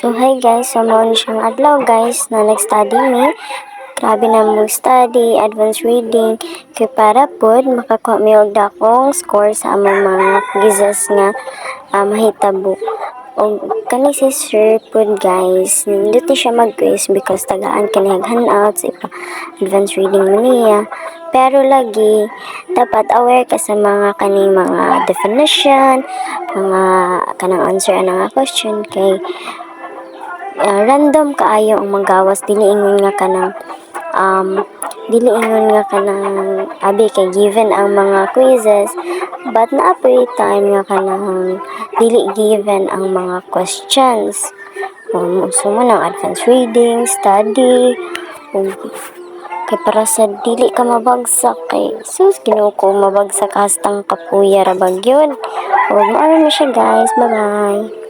So hi guys, so mao ni siyang adlaw guys na nag-study mi. Grabe na mo study, advanced reading kay para pod makakuha mi og dakong score sa among mga quizzes nga mahitabo. Og kani si sir pod guys, nindot siya mag-quiz because tagaan kani handout sa advanced reading mo niya. Pero lagi dapat aware ka sa mga kaning mga definition, mga kanang answer ana nga question kay random kaayo ang magawas dili ingon nga kanang abi kay given ang mga quizzes but naapoy time nga kanang dili given ang mga questions. So mo nang advanced reading, study, kay para sa dili ka mabagsak kay sus Ginoo ko mabagsak hastang kapuya ra bag yun. O maaro na siya guys, bye bye.